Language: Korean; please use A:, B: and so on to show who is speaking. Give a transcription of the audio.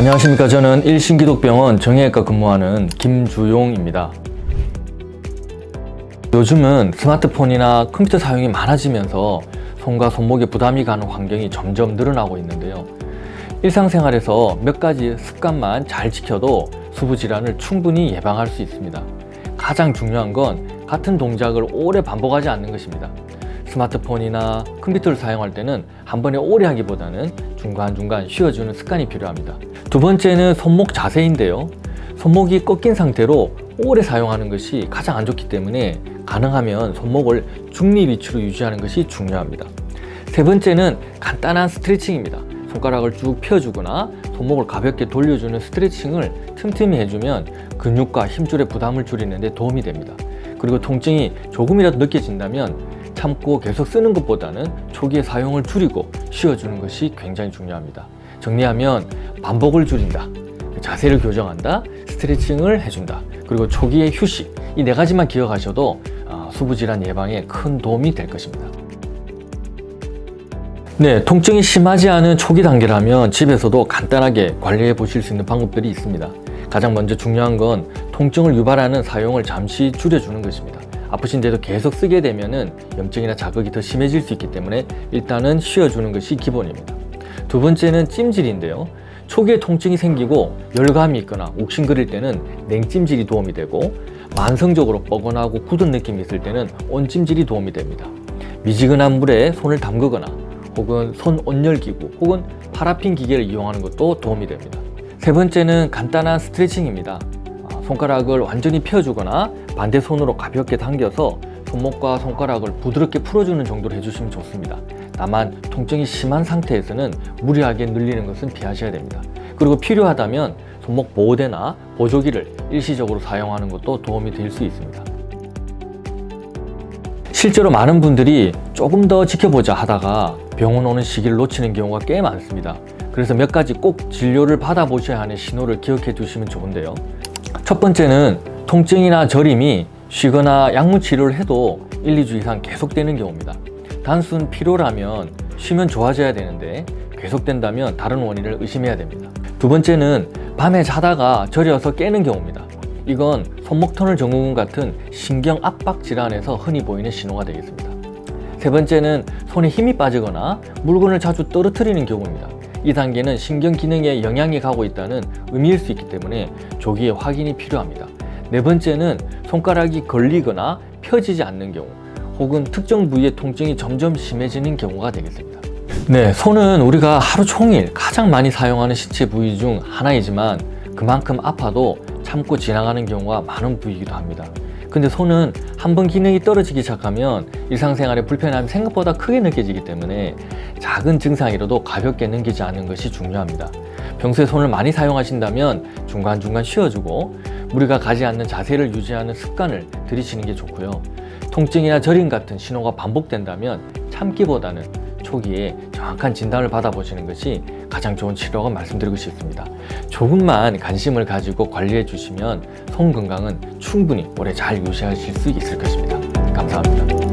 A: 안녕하십니까. 저는 일신기독병원 정형외과 근무하는 김주용입니다. 요즘은 스마트폰이나 컴퓨터 사용이 많아지면서 손과 손목에 부담이 가는 환경이 점점 늘어나고 있는데요. 일상생활에서 몇 가지 습관만 잘 지켜도 수부질환을 충분히 예방할 수 있습니다. 가장 중요한 건 같은 동작을 오래 반복하지 않는 것입니다. 스마트폰이나 컴퓨터를 사용할 때는 한 번에 오래 하기보다는 중간중간 쉬어주는 습관이 필요합니다. 두 번째는 손목 자세인데요. 손목이 꺾인 상태로 오래 사용하는 것이 가장 안 좋기 때문에 가능하면 손목을 중립 위치로 유지하는 것이 중요합니다. 세 번째는 간단한 스트레칭입니다. 손가락을 쭉 펴주거나 손목을 가볍게 돌려주는 스트레칭을 틈틈이 해주면 근육과 힘줄의 부담을 줄이는 데 도움이 됩니다. 그리고 통증이 조금이라도 느껴진다면 참고 계속 쓰는 것보다는 초기에 사용을 줄이고 쉬어주는 것이 굉장히 중요합니다. 정리하면 반복을 줄인다, 자세를 교정한다, 스트레칭을 해준다, 그리고 초기에 휴식, 이 네 가지만 기억하셔도 수부질환 예방에 큰 도움이 될 것입니다. 네, 통증이 심하지 않은 초기 단계라면 집에서도 간단하게 관리해 보실 수 있는 방법들이 있습니다. 가장 먼저 중요한 건 통증을 유발하는 사용을 잠시 줄여주는 것입니다. 아프신데도 계속 쓰게 되면은 염증이나 자극이 더 심해질 수 있기 때문에 일단은 쉬어주는 것이 기본입니다. 두 번째는 찜질인데요. 초기에 통증이 생기고 열감이 있거나 욱신거릴 때는 냉찜질이 도움이 되고, 만성적으로 뻐근하고 굳은 느낌이 있을 때는 온찜질이 도움이 됩니다. 미지근한 물에 손을 담그거나 혹은 손 온열기구 혹은 파라핀 기계를 이용하는 것도 도움이 됩니다. 세 번째는 간단한 스트레칭입니다. 손가락을 완전히 펴주거나 반대 손으로 가볍게 당겨서 손목과 손가락을 부드럽게 풀어주는 정도로 해주시면 좋습니다. 다만 통증이 심한 상태에서는 무리하게 늘리는 것은 피하셔야 됩니다. 그리고 필요하다면 손목 보호대나 보조기를 일시적으로 사용하는 것도 도움이 될 수 있습니다. 실제로 많은 분들이 조금 더 지켜보자 하다가 병원 오는 시기를 놓치는 경우가 꽤 많습니다. 그래서 몇 가지 꼭 진료를 받아보셔야 하는 신호를 기억해 두시면 좋은데요. 첫 번째는 통증이나 저림이 쉬거나 약물 치료를 해도 1, 2주 이상 계속되는 경우입니다. 단순 피로라면 쉬면 좋아져야 되는데 계속된다면 다른 원인을 의심해야 됩니다. 두 번째는 밤에 자다가 저려서 깨는 경우입니다. 이건 손목 터널 증후군 같은 신경 압박 질환에서 흔히 보이는 신호가 되겠습니다. 세 번째는 손에 힘이 빠지거나 물건을 자주 떨어뜨리는 경우입니다. 이 단계는 신경 기능에 영향이 가고 있다는 의미일 수 있기 때문에 조기에 확인이 필요합니다. 네 번째는 손가락이 걸리거나 펴지지 않는 경우 혹은 특정 부위의 통증이 점점 심해지는 경우가 되겠습니다. 네, 손은 우리가 하루 종일 가장 많이 사용하는 신체 부위 중 하나이지만 그만큼 아파도 참고 지나가는 경우가 많은 부위이기도 합니다. 근데 손은 한번 기능이 떨어지기 시작하면 일상생활에 불편함이 생각보다 크게 느껴지기 때문에 작은 증상이라도 가볍게 넘기지 않는 것이 중요합니다. 평소에 손을 많이 사용하신다면 중간중간 쉬어주고 무리가 가지 않는 자세를 유지하는 습관을 들이시는 게 좋고요. 통증이나 저림 같은 신호가 반복된다면 참기보다는 초기에 정확한 진단을 받아보시는 것이 가장 좋은 치료라고 말씀드리고 싶습니다. 조금만 관심을 가지고 관리해 주시면 손 건강은 충분히 오래 잘 유지하실 수 있을 것입니다. 감사합니다.